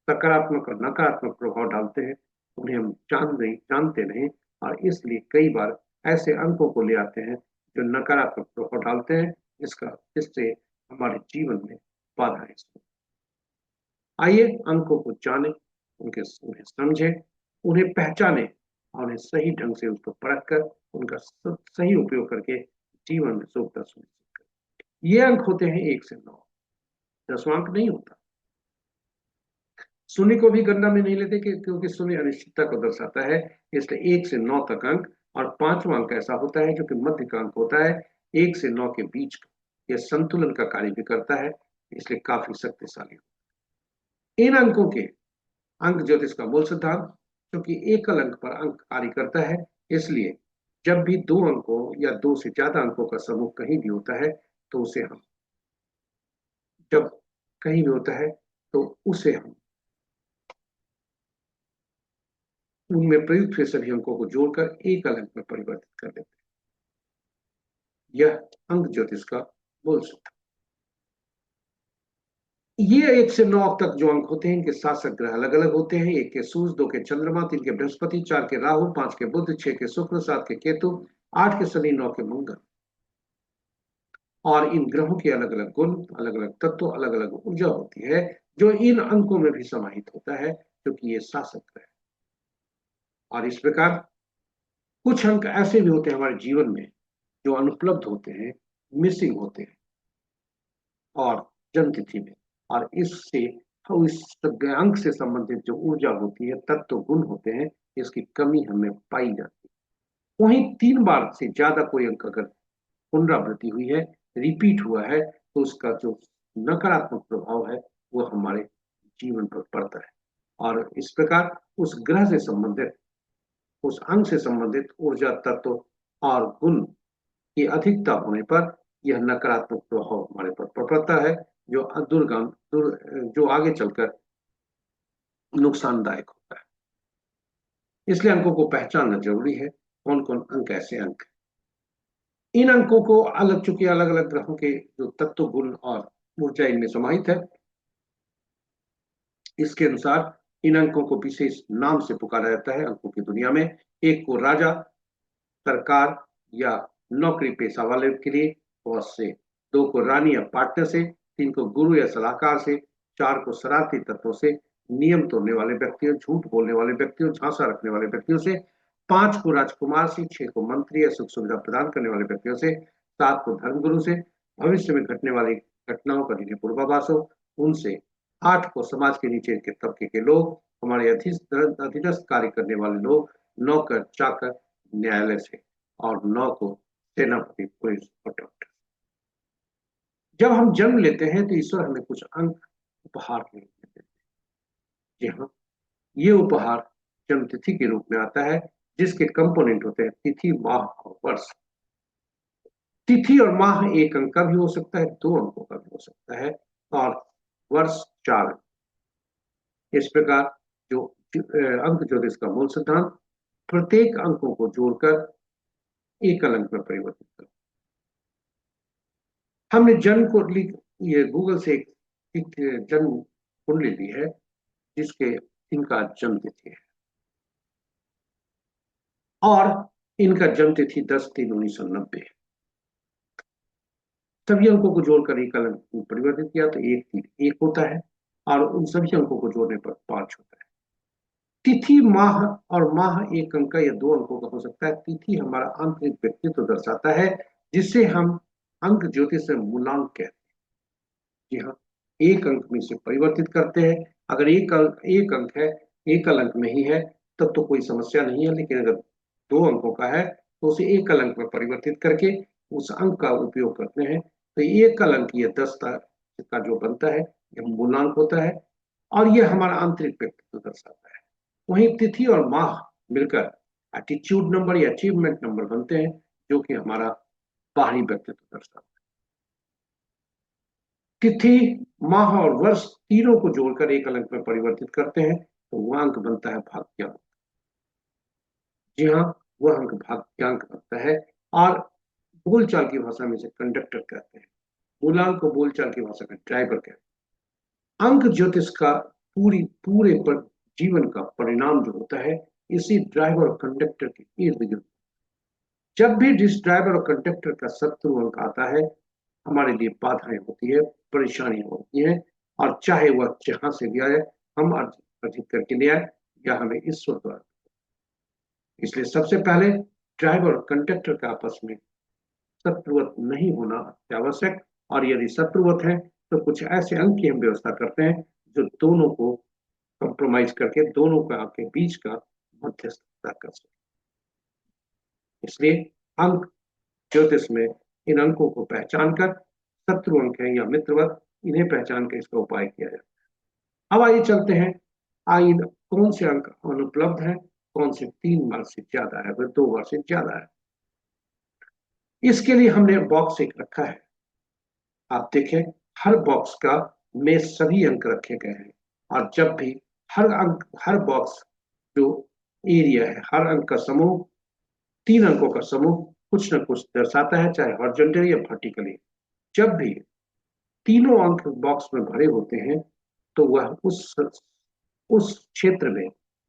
Speaker 1: सकारात्मक और नकारात्मक प्रभाव डालते हैं, उन्हें हम जानते नहीं, और इसलिए कई बार ऐसे अंकों को ले आते हैं जो नकारात्मक प्रभाव डालते हैं, जिससे हमारे जीवन में बाधाएं। आइए अंकों को जानें, उन्हें समझें, उन्हें पहचानें, और उन्हें सही ढंग से उसको परख कर उनका सही उपयोग करके जीवन में सुखता सुनिश्चित करें। ये अंक होते हैं 1 से 9। 10वां अंक नहीं होता। शून्य को भी गणना में नहीं लेते क्योंकि शून्य अनिश्चितता को दर्शाता है, इसलिए 1 से 9 तक अंक। और 5वां अंक ऐसा होता है जो कि मध्य का अंक होता है, 1 से 9 के बीच का। यह संतुलन का कार्य भी करता है, इसलिए काफी शक्तिशाली। इन अंकों के अंक ज्योतिष का मूल सिद्धांत, क्योंकि एकल अंक पर अंक कार्य करता है, इसलिए जब भी 2 अंकों या 2 से ज्यादा अंकों का समूह कहीं भी होता है तो उसे हम जब कहीं भी होता है तो उसे हम उनमें प्रयुक्त हुए सभी अंकों को जोड़कर एकल अंक में परिवर्तित कर देते हैं। यह अंक ज्योतिष का मूल सिद्धांत। ये 1 से 9 तक जो अंक होते हैं, इनके शासक ग्रह अलग अलग होते हैं। 1 के सूर्य, 2 के चंद्रमा, 3 के बृहस्पति, 4 के राहु, 5 के बुध, 6 के शुक्र, 7 के केतु, 8 के शनि, 9 के मंगल। और इन ग्रहों के अलग अलग गुण, अलग अलग तत्व, अलग अलग ऊर्जा होती है, जो इन अंकों में भी समाहित होता है, क्योंकि ये शासक ग्रह। और इस प्रकार कुछ अंक ऐसे भी होते हैं हमारे जीवन में जो अनुपलब्ध होते हैं, मिसिंग होते हैं और जन्म तिथि में। और इससे इस अंक से संबंधित जो ऊर्जा होती है, तत्व गुण होते हैं, इसकी कमी हमें पाई जाती है। वहीं 3 बार से ज्यादा कोई अंक अगर पुनरावृत्ति हुई है, रिपीट हुआ है, तो उसका जो नकारात्मक प्रभाव है वो हमारे जीवन पर पड़ता है। और इस प्रकार उस ग्रह से संबंधित, उस अंग से संबंधित ऊर्जा, तत्व और गुण की अधिकता होने पर यह नकारात्मक प्रभाव हमारे पर पड़ता है, जो जो आगे चलकर नुकसानदायक होता है। इसलिए अंकों को पहचानना जरूरी है, कौन कौन अंक ऐसे अंक। इन अंकों को अलग, चूंकि अलग अलग ग्रहों के जो तत्व, गुण और ऊर्जा इनमें समाहित है, इसके अनुसार इन अंकों को विशेष नाम से पुकारा जाता है अंकों की दुनिया में। 1 को राजा, सरकार या नौकरी पेशा वाले के लिए और से, 2 को रानी या पार्टनर से, 3 को गुरु या सलाहकार से, 4 को शरारती तत्वों से, नियम तोड़ने वाले व्यक्तियों, झूठ बोलने वाले व्यक्तियों, झांसा रखने वाले व्यक्तियों से, 5 को राजकुमार से, 6 को मंत्री या सुख सुविधा प्रदान करने वाले व्यक्तियों से, 7 को धर्मगुरु से, भविष्य में घटने वाली घटनाओं का जिन्हें पूर्वाभास हो उनसे, 8 को समाज के नीचे के तबके के लोग, हमारे अधीनस्थ कार्य करने वाले लोग, नौकर चाकर, न्यायालय से, और 9 को सेनापति, पुलिस और डॉक्टर। जब हम जन्म लेते हैं तो ईश्वर हमें कुछ अंक उपहार के रूप में देते हैं। जी हाँ, ये उपहार जन्म तिथि के रूप में आता है, जिसके कंपोनेंट होते हैं तिथि, माह और वर्ष। तिथि और माह 1 अंक का भी हो सकता है, 2 अंकों का भी हो सकता है, और वर्ष 4 अंक। इस प्रकार जो अंक ज्योतिष का मूल सिद्धांत, प्रत्येक अंकों को जोड़कर एकल अंक में परिवर्तित कर। हमने जन्म को ये गूगल से एक जन्म कुंडली ली है, जिसके इनका जन्म तिथि है, और इनका जन्म तिथि 10/3/1990 है। सभी अंकों को जोड़कर एकल अंक में परिवर्तित किया तो 1 होता है, और उन सभी अंकों को जोड़ने पर 5 होता है। तिथि, माह और माह 1 अंक का या 2 अंकों का हो सकता है। तिथि हमारा आंतरिक व्यक्तित्व दर्शाता है, जिसे हम अंक ज्योतिष में मूलांक कहते हैं। जी हाँ, 1 अंक में से परिवर्तित करते हैं। अगर एक अंक है, एकल अंक में ही है, तब तो कोई समस्या नहीं है। लेकिन अगर 2 अंकों का है तो उसे एकल अंक में परिवर्तित करके उस अंक का उपयोग करते हैं। तो एकल अंक ये 10 का जो बनता है, यह मूलांक होता है, और यह हमारा आंतरिक व्यक्तित्व दर्शाता है। वहीं तिथि और माह मिलकर एटीट्यूड नंबर या अचीवमेंट नंबर बनते हैं, जो कि हमारा बाहरी व्यक्तित्व दर्शाता है। तिथि, माह और वर्ष तीनों को जोड़कर एकल अंक में परिवर्तित करते हैं, तो वह अंक बनता है भाग्यांक। जी हाँ, वह अंक भाग्यांक बनता है, और बोलचाल की भाषा में इसे कंडक्टर कहते हैं। मूलांक को बोलचाल की भाषा में ड्राइवर कहते हैं। अंक ज्योतिष का पूरे पर जीवन का परिणाम जो होता है, इसी ड्राइवर और कंडक्टर के इर्द गिर्द। जब भी जिस ड्राइवर और कंडक्टर का शत्रु अंक आता है, हमारे लिए बाधाएं होती है, परेशानियां होती हैं, और चाहे वह जहां से भी आए, हम अर्जित करके ले आए या हमें ईश्वर द्वारा। इसलिए सबसे पहले ड्राइवर और कंडक्टर का आपस में शत्रुवत नहीं होना अत्यावश्यक, और यदि शत्रुवत है तो कुछ ऐसे अंक की हम व्यवस्था करते हैं जो दोनों को कंप्रोमाइज करके दोनों का के बीच का मध्यस्थता कर सके। इसलिए अंक ज्योतिष में इन अंकों को पहचान कर, शत्रु अंक है या मित्रवत, इन्हें पहचान कर इसका उपाय किया जाए। अब आइए चलते हैं, आइए कौन से अंक अनुपलब्ध है, कौन से 3 बार से ज्यादा है, फिर 2 बार से ज्यादा है। इसके लिए हमने बॉक्स एक रखा है। आप देखें, हर बॉक्स का में सभी अंक रखे गए हैं, और जब भी हर अंक, हर बॉक्स जो एरिया है, हर अंक का समूह, 3 अंकों का समूह कुछ न कुछ दर्शाता है, चाहे हॉरिजॉन्टली या वर्टिकली। जब भी तीनों अंक बॉक्स में भरे होते हैं तो वह उस क्षेत्र में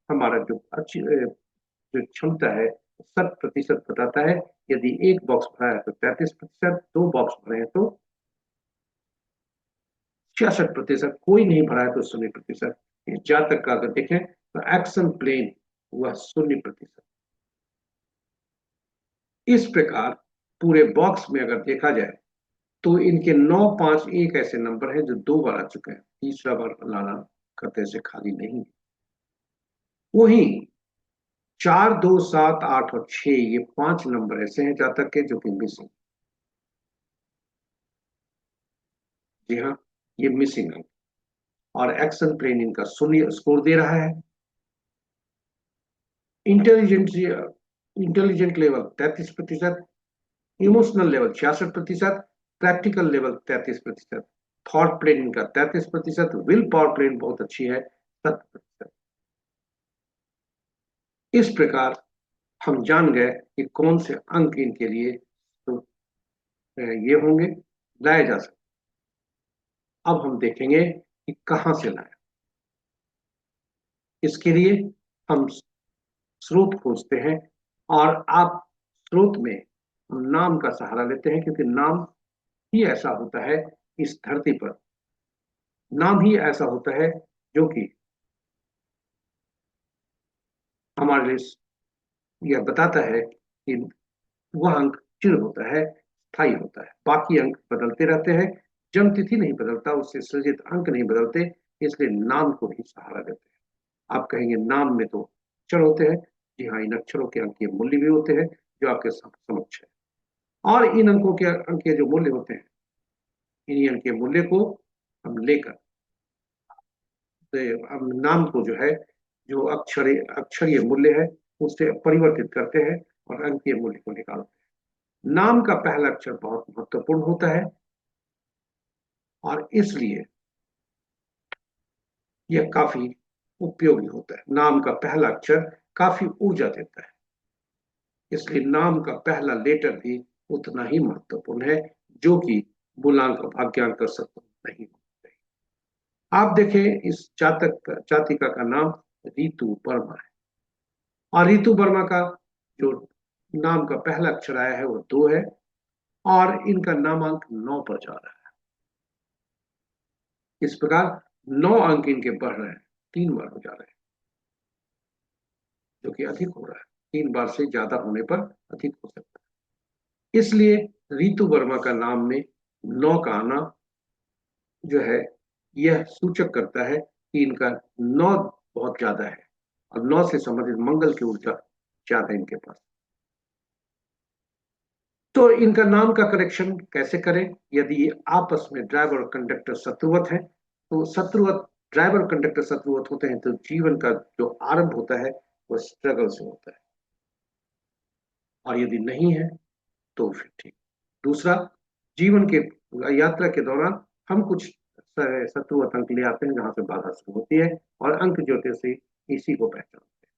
Speaker 1: हमारा जो अच्छी जो क्षमता है 100% बताता है। यदि एक बॉक्स भरा है तो 33%, 2 बॉक्स भरे हैं तो 66%, कोई नहीं भरा है तो 0%। जातक का अगर देखें तो एक्शन प्लेन वह 0%। इस प्रकार पूरे बॉक्स में अगर देखा जाए तो इनके 9, 5, 1 ऐसे नंबर हैं जो 2 बार आ चुके हैं, तीसरा बार लाना खतरे से खाली नहीं है। वही 4, 2, 7, 8 और 6, ये 5 नंबर ऐसे हैं जातक के जो कि मिसिंग। जी हाँ, ये मिसिंग है, और एक्शन प्लेन इनका 0 स्कोर दे रहा है। Intelligence intelligent level 33%, emotional level 66%, practical level 33%, thought plan इनका 33%, विल पावर प्लेन बहुत अच्छी है 7%। इस प्रकार हम जान गए कि कौन से अंक इनके लिए तो ये होंगे, लाए जा सकते। अब हम देखेंगे कि कहां से लाए। इसके लिए हम स्रोत खोजते हैं, और आप स्रोत में हम नाम का सहारा लेते हैं, क्योंकि नाम ही ऐसा होता है इस धरती पर, नाम ही ऐसा होता है जो कि हमारे लिए यह बताता है कि वह अंक चिर होता है, स्थायी होता है। बाकी अंक बदलते रहते हैं, जन्म तिथि नहीं बदलता, उससे सृजित अंक नहीं बदलते, इसलिए नाम को ही सहारा देते हैं। आप कहेंगे नाम में तो अक्षर होते हैं, जी हाँ, इन अक्षरों के अंकीय मूल्य भी होते हैं जो आपके समक्ष है, और इन अंकों के अंकीय जो मूल्य होते हैं, इन्हीं अंकीय मूल्य को हम लेकर हम नाम को जो है, जो अक्षरीय मूल्य है, उससे परिवर्तित करते हैं और अंकीय मूल्य को निकालते हैं। नाम का पहला अक्षर बहुत महत्वपूर्ण होता है, और इसलिए यह काफी उपयोगी होता है। नाम का पहला अक्षर काफी ऊर्जा देता है, इसलिए नाम का पहला लेटर भी उतना ही महत्वपूर्ण है, जो कि मूलांक और भाग्यांक कर सकते नहीं होते। आप देखें, इस जातिका का नाम रीतु वर्मा है, और रीतु वर्मा का जो नाम का पहला अक्षर आया है वो 2 है, और इनका नामांक 9 पर जा रहा है। इस प्रकार 9 अंक इनके बढ़ रहे हैं, 3 बार हो जा रहे हैं, जो कि अधिक हो रहा है। 3 बार से ज्यादा होने पर अधिक हो सकता है। इसलिए रीतु वर्मा का नाम में 9 का आना जो है, यह सूचक करता है कि इनका 9 बहुत ज्यादा है, और 9 से संबंधित मंगल की ऊर्जा ज्यादा इनके पास। तो इनका नाम का करेक्शन कैसे करें? यदि आपस में ड्राइवर और कंडक्टर शत्रुवत है, तो शत्रुवत ड्राइवर और कंडक्टर शत्रुवत होते हैं तो जीवन का जो आरंभ होता है वो स्ट्रगल से होता है, और यदि नहीं है तो फिर ठीक। दूसरा, जीवन के यात्रा के दौरान हम कुछ शत्रुवत अंक ले आते हैं जहां से बाधा शुरू होती है, और अंक ज्योतिष से इसी को पहचानते हैं।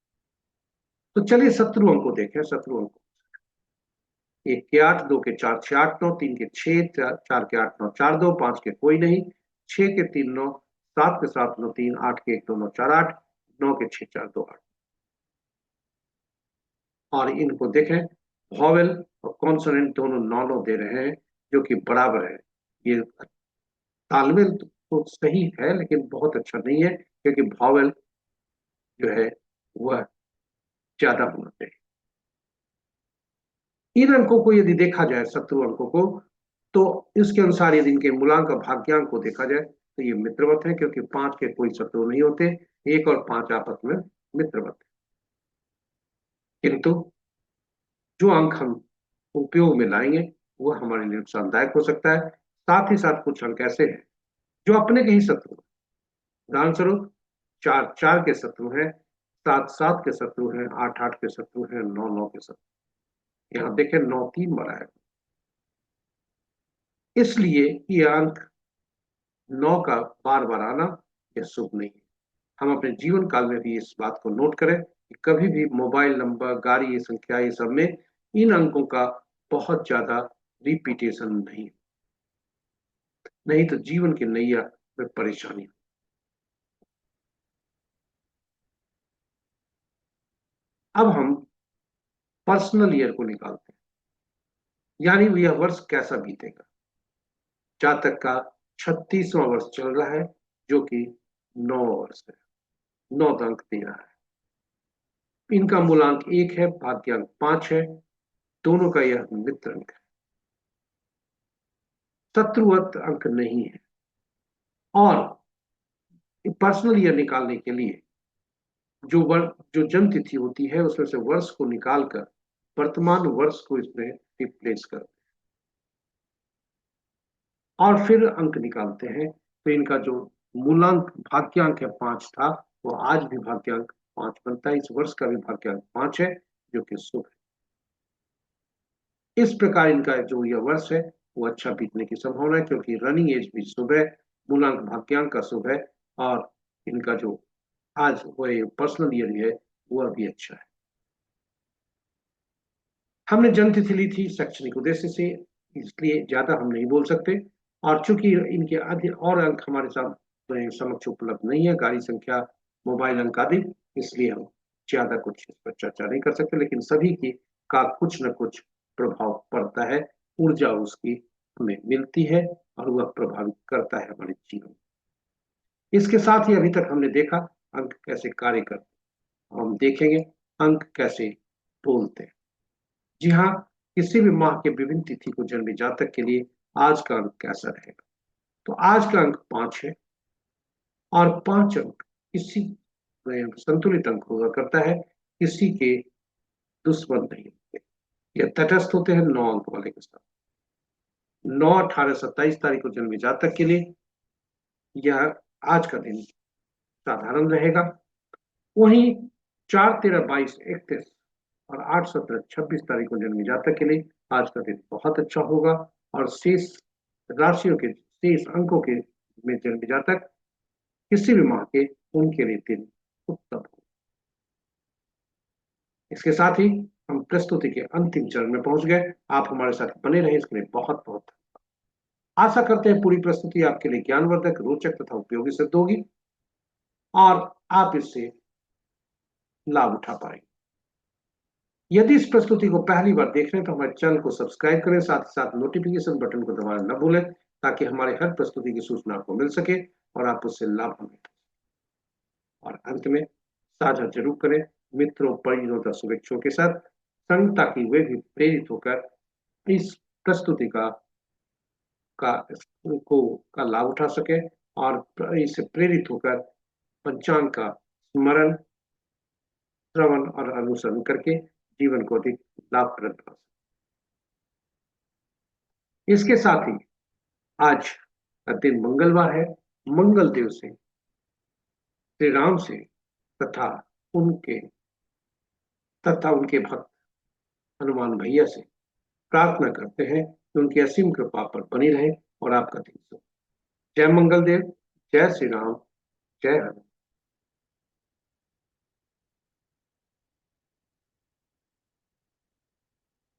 Speaker 1: तो चलिए शत्रु अंक को देखें। शत्रु अंक 1 के 8, 2 के 4, 6, 8, 9, 3 के 6, 4 के 8, 9, 4, 2, 5 के कोई नहीं, 6 के 3, 9, 7 के 7, 9, 3, 8 के 1, 2, 9, 4, 8, 9 के 6, 4, 2, 8। और इनको देखें, वॉवेल और कॉन्सोनेंट दोनों 9 9 दे रहे हैं, जो कि बराबर है। ये तालमेल तो सही है, लेकिन बहुत अच्छा नहीं है, क्योंकि वॉवेल जो है वह ज्यादा होना चाहिए। इन अंकों को यदि देखा जाए, शत्रु अंकों को, तो इसके अनुसार यदि इनके मूलांक और भाग्यांक को देखा जाए तो ये मित्रवत है, क्योंकि 5 के कोई शत्रु नहीं होते, 1 और 5 आपस में मित्रवत है। किंतु जो अंक हम उपयोग में लाएंगे वो हमारे लिए नुकसानदायक हो सकता है। साथ ही साथ कुछ अंक ऐसे हैं जो अपने के ही शत्रु हैं। उदाहरण स्वरूप 4 4 के शत्रु हैं, 7 7 के शत्रु हैं, 8 8 के शत्रु हैं, 9 9 के शत्रु। यहाँ देखें 9 3 बार है, इसलिए ये अंक 9 का बार बार आना यह शुभ नहीं है। हम अपने जीवन काल में भी इस बात को नोट करें कि कभी भी मोबाइल नंबर, गाड़ी संख्या, ये सब में इन अंकों का बहुत ज्यादा रिपीटेशन नहीं तो जीवन की नैया में परेशानी। अब हम पर्सनल ईयर को निकालते हैं, यानी यह वर्ष कैसा बीतेगा। जातक का 36वां वर्ष चल रहा है, जो कि 9 वर्ष है, 9 अंक दे रहा है। इनका मूलांक 1 है, भाग्यांक 5 है, दोनों का यह मित्र अंक है, शत्रुवत अंक नहीं है। और पर्सनल ईयर निकालने के लिए जो जन्म तिथि होती है उसमें से वर्ष को निकालकर वर्तमान वर्ष को इसमें रिप्लेस कर और फिर अंक निकालते हैं, तो इनका जो मूलांक भाग्यांक है 5 था, वो आज भी भाग्यांक 5 बनता है। इस वर्ष का भी भाग्यांक 5 है, जो कि शुभ है। इस प्रकार इनका जो यह वर्ष है वो अच्छा बीतने की संभावना है, क्योंकि रनिंग एज भी शुभ है, मूलांक भाग्यांक का शुभ है, और इनका जो आज वो पर्सनल ईयर है वह भी अच्छा है। हमने जन्म तिथि ली थी शैक्षणिक उद्देश्य से, इसलिए ज्यादा हम नहीं बोल सकते। और चूंकि इनके अधिक और अंक हमारे साथ समक्ष उपलब्ध नहीं है, गाड़ी संख्या, मोबाइल अंक आदि, इसलिए हम ज्यादा कुछ इस पर चर्चा नहीं कर सकते। लेकिन सभी की का कुछ न कुछ प्रभाव पड़ता है, ऊर्जा उसकी हमें मिलती है और वह प्रभावित करता है हमारे जीवन। इसके साथ ही अभी तक हमने देखा अंक कैसे कार्य करते हैं, हम देखेंगे अंक कैसे बोलते हैं। जी हाँ, किसी भी माह के विभिन्न तिथि को जन्मे जातक के लिए आज का अंक कैसा रहेगा। तो आज का अंक 5 है, और 5 अंक किसी संतुलित अंक हुआ करता है, किसी के दुश्मन नहीं होते। यह तटस्थ होते हैं 9 अंक वाले के साथ। 9 18 27 तारीख को जन्मे जातक के लिए यह आज का दिन साधारण रहेगा। वहीं 4 13 22 31 और 8 17 26 तारीख को जन्मे जातक के लिए आज का दिन बहुत अच्छा होगा। और शेष राशियों के शेष अंकों के में जन्मे जातक किसी भी माह के, उनके लिए दिन उत्तम हो। इसके साथ ही हम प्रस्तुति के अंतिम चरण में पहुंच गए। आप हमारे साथ बने रहे, इसके लिए बहुत बहुत आशा करते हैं पूरी प्रस्तुति आपके लिए ज्ञानवर्धक, रोचक तथा उपयोगी सिद्ध होगी और आप इससे लाभ उठा पाएंगे। यदि इस प्रस्तुति को पहली बार देख रहे हैं तो हमारे चैनल को सब्सक्राइब करें, साथ ही साथ नोटिफिकेशन बटन को दबाना न भूलें, ताकि हमारे हर प्रस्तुति की सूचना आपको मिल सके और आप उससे लाभ उठाएं। और अंत में साझा जरूर करें मित्रों, परिजनों तथा शुभेच्छुओं के साथ संग, ताकि वे भी प्रेरित होकर इस प्रस्तुति का का लाभ उठा सके और इससे प्रेरित होकर पंचांग का स्मरण, श्रवण और अनुसरण करके जीवन को अधिक लाभप्रद बना सके। इसके साथ ही आज का दिन मंगलवार है। मंगल देव से, श्री राम से तथा उनके उनके भक्त हनुमान भैया से प्रार्थना करते हैं कि उनकी असीम कृपा पर बनी रहे और आपका दिन शुभ। जय मंगल देव, जय श्री राम, जय हनुमान।